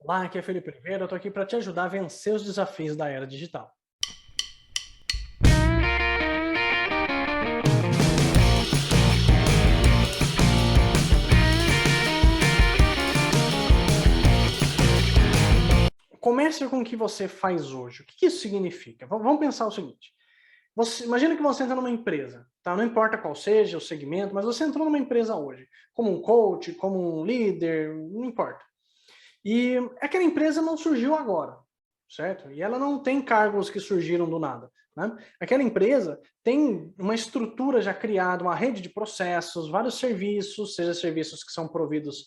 Olá, aqui é Felipe Oliveira, eu estou aqui para te ajudar a vencer os desafios da era digital. Comece com o que você faz hoje. O que isso significa? Vamos pensar o seguinte. Imagina que você entra numa empresa, tá? Não importa qual seja o segmento, mas você entrou numa empresa hoje, como um coach, como um líder, não importa. E aquela empresa não surgiu agora, certo? E ela não tem cargos que surgiram do nada, né? Aquela empresa tem uma estrutura já criada, uma rede de processos, vários serviços, seja serviços que são providos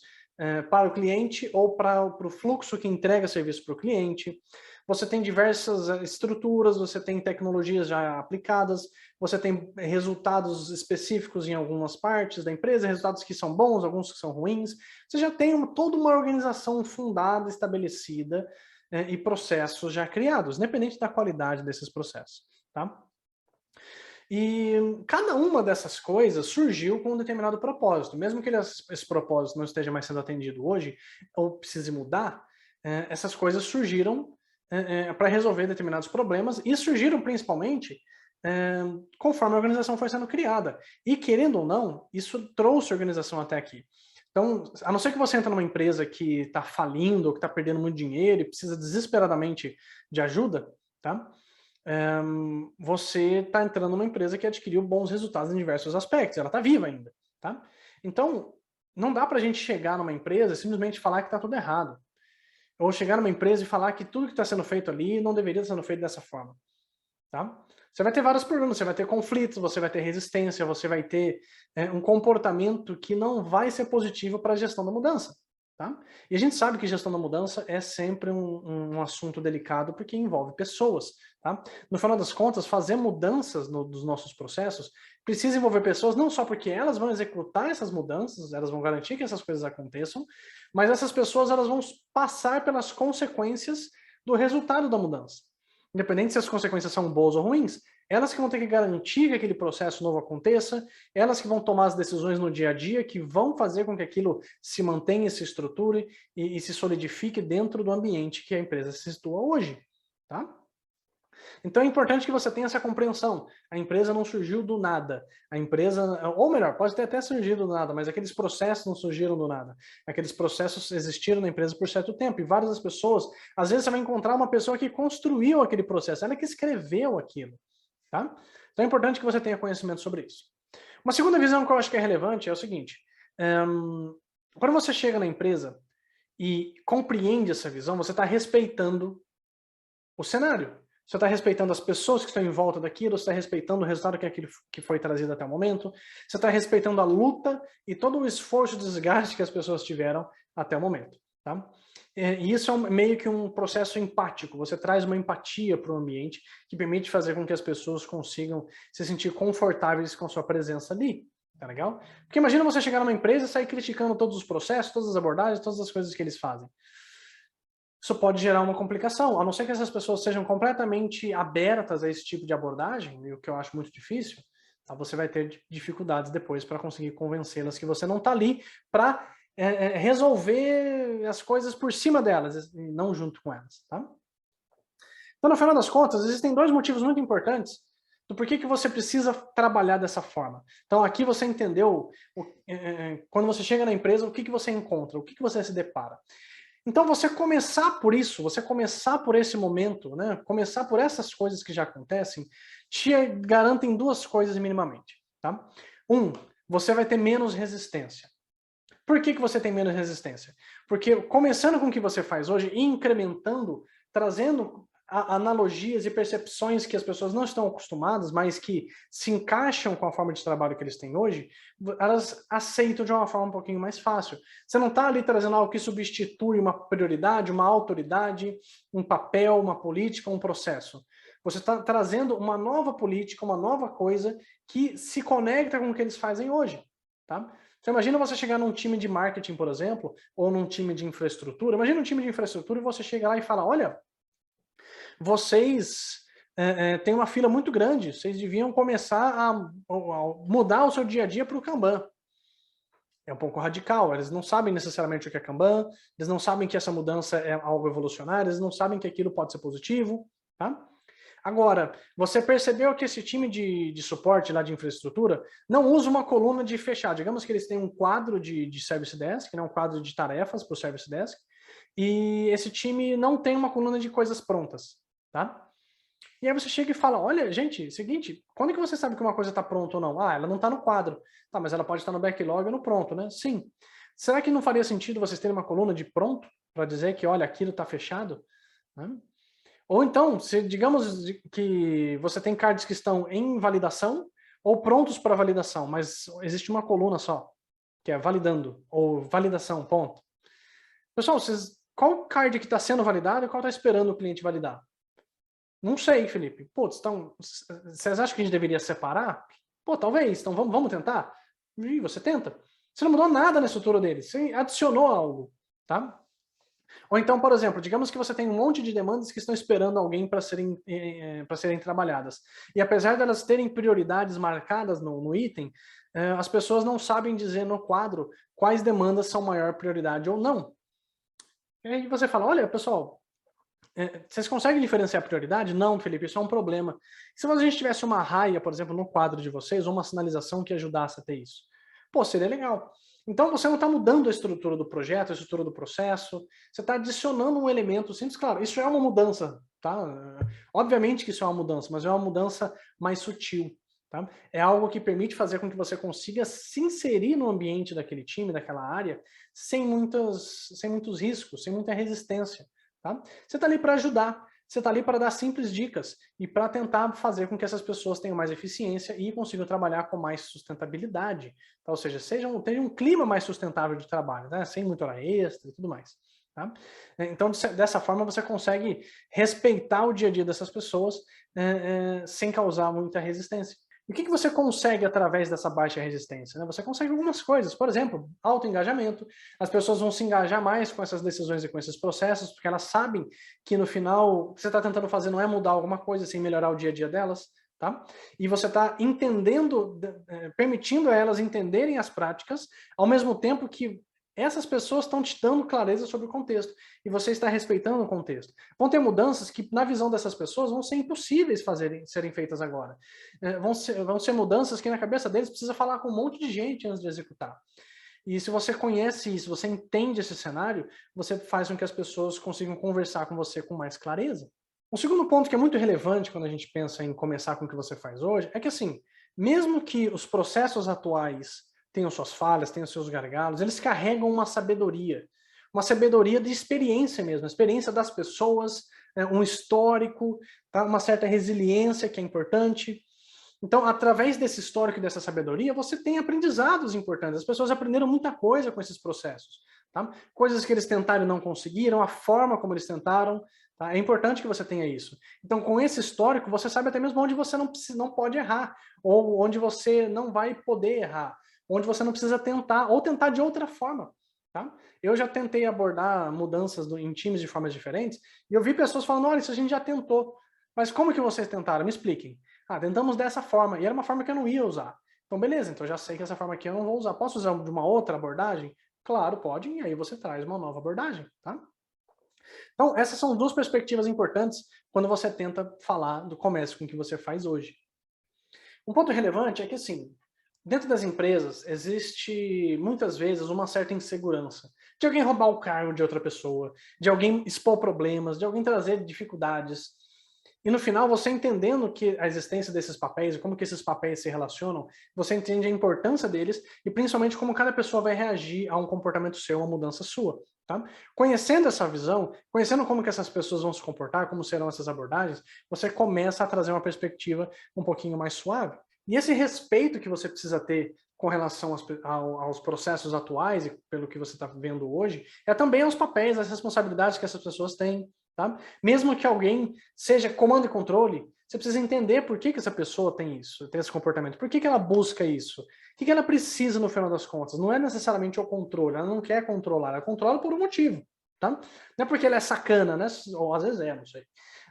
para o cliente ou para o fluxo que entrega serviço para o cliente. Você tem diversas estruturas, você tem tecnologias já aplicadas, você tem resultados específicos em algumas partes da empresa, resultados que são bons, alguns que são ruins. Você já tem toda uma organização fundada, estabelecida, e processos já criados, independente da qualidade desses processos, tá? E cada uma dessas coisas surgiu com um determinado propósito. Mesmo que esse propósito não esteja mais sendo atendido hoje, ou precise mudar, essas coisas surgiram para resolver determinados problemas e surgiram principalmente conforme a organização foi sendo criada. E querendo ou não, isso trouxe a organização até aqui. Então, a não ser que você entre numa empresa que está falindo, ou que está perdendo muito dinheiro e precisa desesperadamente de ajuda, tá? Você está entrando numa empresa que adquiriu bons resultados em diversos aspectos, ela está viva ainda, tá? Então, não dá para a gente chegar numa empresa e simplesmente falar que está tudo errado. Ou chegar numa empresa e falar que tudo que está sendo feito ali não deveria estar sendo feito dessa forma, tá? Você vai ter vários problemas, você vai ter conflitos, você vai ter resistência, você vai ter um comportamento que não vai ser positivo para a gestão da mudança. Tá? E a gente sabe que gestão da mudança é sempre um assunto delicado porque envolve pessoas. Tá? No final das contas, fazer mudanças dos nossos processos precisa envolver pessoas não só porque elas vão executar essas mudanças, elas vão garantir que essas coisas aconteçam, mas essas pessoas elas vão passar pelas consequências do resultado da mudança. Independente se as consequências são boas ou ruins, elas que vão ter que garantir que aquele processo novo aconteça, elas que vão tomar as decisões no dia a dia, que vão fazer com que aquilo se mantenha, se estruture e se solidifique dentro do ambiente que a empresa se situa hoje. Tá? Então é importante que você tenha essa compreensão. A empresa não surgiu do nada. A empresa, ou melhor, pode ter até surgido do nada, mas aqueles processos não surgiram do nada. Aqueles processos existiram na empresa por certo tempo. E várias das pessoas, às vezes você vai encontrar uma pessoa que construiu aquele processo, ela que escreveu aquilo. Tá? Então é importante que você tenha conhecimento sobre isso. Uma segunda visão que eu acho que é relevante é o seguinte. Quando você chega na empresa e compreende essa visão, você está respeitando o cenário. Você está respeitando as pessoas que estão em volta daquilo, você está respeitando o resultado que foi trazido até o momento, você está respeitando a luta e todo o esforço e desgaste que as pessoas tiveram até o momento. Tá? E isso é meio que um processo empático, você traz uma empatia para o ambiente que permite fazer com que as pessoas consigam se sentir confortáveis com a sua presença ali. Tá legal? Porque imagina você chegar numa empresa e sair criticando todos os processos, todas as abordagens, todas as coisas que eles fazem. Isso pode gerar uma complicação, a não ser que essas pessoas sejam completamente abertas a esse tipo de abordagem, e o que eu acho muito difícil, tá? Você vai ter dificuldades depois para conseguir convencê-las que você não está ali para resolver as coisas por cima delas, e não junto com elas. Tá? Então, no final das contas, existem dois motivos muito importantes do porquê que você precisa trabalhar dessa forma. Então, aqui você entendeu, quando você chega na empresa, o que você encontra, o que você se depara. Então, você começar por isso, você começar por esse momento, né, começar por essas coisas que já acontecem, te garantem duas coisas minimamente. Tá? Você vai ter menos resistência. Por que você tem menos resistência? Porque começando com o que você faz hoje, incrementando, trazendo analogias e percepções que as pessoas não estão acostumadas, mas que se encaixam com a forma de trabalho que eles têm hoje, elas aceitam de uma forma um pouquinho mais fácil. Você não está ali trazendo algo que substitui uma prioridade, uma autoridade, um papel, uma política, um processo. Você está trazendo uma nova política, uma nova coisa que se conecta com o que eles fazem hoje. Tá? Então imagina você chegar num time de marketing, por exemplo, ou num time de infraestrutura. Imagina um time de infraestrutura e você chega lá e fala, olha, vocês têm uma fila muito grande, vocês deviam começar a mudar o seu dia a dia para o Kanban. É um pouco radical, eles não sabem necessariamente o que é Kanban, eles não sabem que essa mudança é algo evolucionário, eles não sabem que aquilo pode ser positivo, tá? Agora, você percebeu que esse time de suporte lá de infraestrutura não usa uma coluna de fechar. Digamos que eles têm um quadro de Service Desk, né, um quadro de tarefas para o Service Desk, e esse time não tem uma coluna de coisas prontas, tá? E aí você chega e fala, olha, gente, seguinte, quando que você sabe que uma coisa está pronta ou não? Ah, ela não está no quadro. Tá, mas ela pode estar no backlog ou no pronto, né? Sim. Será que não faria sentido vocês terem uma coluna de pronto para dizer que, olha, aquilo está fechado? Né? Ou então, se digamos que você tem cards que estão em validação ou prontos para validação, mas existe uma coluna só, que é validando, ou validação, ponto. Pessoal, qual card que está sendo validado e qual está esperando o cliente validar? Não sei, Felipe. Putz, então, vocês acham que a gente deveria separar? Pô, talvez. Então vamos tentar? E você tenta. Você não mudou nada na estrutura dele. Você adicionou algo, tá? Ou então, por exemplo, digamos que você tem um monte de demandas que estão esperando alguém para serem trabalhadas. E apesar delas terem prioridades marcadas no item, as pessoas não sabem dizer no quadro quais demandas são maior prioridade ou não. E aí você fala, olha, pessoal, vocês conseguem diferenciar a prioridade? Não, Felipe, isso é um problema. Se a gente tivesse uma raia, por exemplo, no quadro de vocês, ou uma sinalização que ajudasse a ter isso, pô, seria legal. Então você não está mudando a estrutura do projeto, a estrutura do processo, você está adicionando um elemento simples. Claro, isso é uma mudança, tá? Obviamente que isso é uma mudança, mas é uma mudança mais sutil. Tá? É algo que permite fazer com que você consiga se inserir no ambiente daquele time, daquela área, sem muitos riscos, sem muita resistência. Tá? Você está ali para ajudar, você está ali para dar simples dicas e para tentar fazer com que essas pessoas tenham mais eficiência e consigam trabalhar com mais sustentabilidade. Tá? Ou seja, tenha um clima mais sustentável de trabalho, né? Sem muita hora extra e tudo mais. Tá? Então, dessa forma, você consegue respeitar o dia a dia dessas pessoas sem causar muita resistência. E o que você consegue através dessa baixa resistência? Né? Você consegue algumas coisas, por exemplo, alto engajamento. As pessoas vão se engajar mais com essas decisões e com esses processos, porque elas sabem que no final o que você está tentando fazer não é mudar alguma coisa, sem melhorar o dia a dia delas. Tá? E você está entendendo, permitindo a elas entenderem as práticas, ao mesmo tempo que essas pessoas estão te dando clareza sobre o contexto e você está respeitando o contexto. Vão ter mudanças que, na visão dessas pessoas, vão ser impossíveis serem feitas agora. Vão ser mudanças que, na cabeça deles, precisa falar com um monte de gente antes de executar. E se você conhece isso, você entende esse cenário, você faz com que as pessoas consigam conversar com você com mais clareza. Um segundo ponto que é muito relevante quando a gente pensa em começar com o que você faz hoje é que, assim, mesmo que os processos atuais tenham suas falhas, tenham seus gargalos, eles carregam uma sabedoria de experiência mesmo, a experiência das pessoas, um histórico, tá? Uma certa resiliência que é importante. Então, através desse histórico e dessa sabedoria, você tem aprendizados importantes. As pessoas aprenderam muita coisa com esses processos. Tá? Coisas que eles tentaram e não conseguiram, a forma como eles tentaram. Tá? É importante que você tenha isso. Então, com esse histórico, você sabe até mesmo onde você não pode errar, ou onde você não vai poder errar, onde você não precisa tentar, ou tentar de outra forma. Tá? Eu já tentei abordar mudanças em times de formas diferentes, e eu vi pessoas falando, olha, isso a gente já tentou. Mas como que vocês tentaram? Me expliquem. Ah, tentamos dessa forma, e era uma forma que eu não ia usar. Então, beleza, então eu já sei que essa forma aqui eu não vou usar. Posso usar de uma outra abordagem? Claro, pode, e aí você traz uma nova abordagem, tá? Então, essas são duas perspectivas importantes quando você tenta falar do comércio com o que você faz hoje. Um ponto relevante é que, assim, dentro das empresas existe, muitas vezes, uma certa insegurança de alguém roubar o cargo de outra pessoa, de alguém expor problemas, de alguém trazer dificuldades. E no final, você entendendo que a existência desses papéis e como que esses papéis se relacionam, você entende a importância deles e principalmente como cada pessoa vai reagir a um comportamento seu, a uma mudança sua. Tá? Conhecendo essa visão, conhecendo como que essas pessoas vão se comportar, como serão essas abordagens, você começa a trazer uma perspectiva um pouquinho mais suave. E esse respeito que você precisa ter com relação aos processos atuais e pelo que você está vendo hoje, é também aos papéis, às responsabilidades que essas pessoas têm. Tá? Mesmo que alguém seja comando e controle, você precisa entender por que essa pessoa tem isso, tem esse comportamento, por que ela busca isso, o que ela precisa no final das contas. Não é necessariamente o controle, ela não quer controlar, ela controla por um motivo. tá? Não é porque ele é sacana, né? Ou às vezes é, não sei.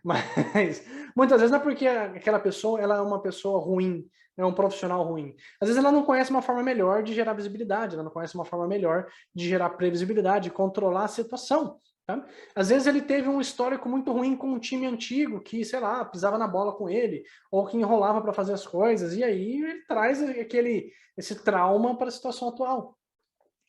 Mas muitas vezes não é porque aquela pessoa ela é uma pessoa ruim, é um profissional ruim. Às vezes ela não conhece uma forma melhor de gerar visibilidade, ela não conhece uma forma melhor de gerar previsibilidade, de controlar a situação. Tá? Às vezes ele teve um histórico muito ruim com um time antigo que, sei lá, pisava na bola com ele, ou que enrolava para fazer as coisas, e aí ele traz esse trauma para a situação atual.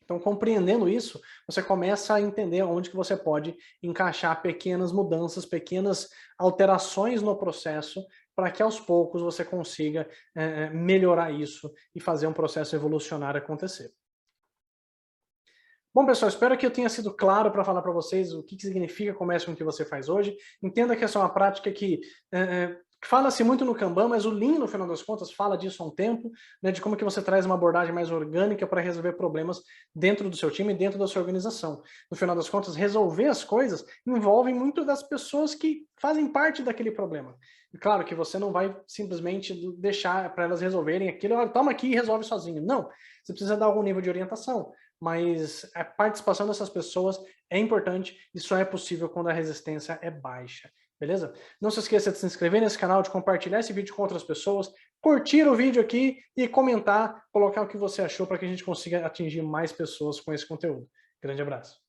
Então, compreendendo isso, você começa a entender onde que você pode encaixar pequenas mudanças, pequenas alterações no processo, para que aos poucos você consiga melhorar isso e fazer um processo evolucionário acontecer. Bom, pessoal, espero que eu tenha sido claro para falar para vocês o que significa comércio com o que você faz hoje. Entenda que essa é uma prática que fala-se muito no Kanban, mas o Lean, no final das contas, fala disso há um tempo, né, de como que você traz uma abordagem mais orgânica para resolver problemas dentro do seu time, dentro da sua organização. No final das contas, resolver as coisas envolve muito das pessoas que fazem parte daquele problema. E claro que você não vai simplesmente deixar para elas resolverem aquilo, toma aqui e resolve sozinho. Não, você precisa dar algum nível de orientação, mas a participação dessas pessoas é importante e só é possível quando a resistência é baixa, beleza? Não se esqueça de se inscrever nesse canal, de compartilhar esse vídeo com outras pessoas, curtir o vídeo aqui e comentar, colocar o que você achou para que a gente consiga atingir mais pessoas com esse conteúdo. Grande abraço.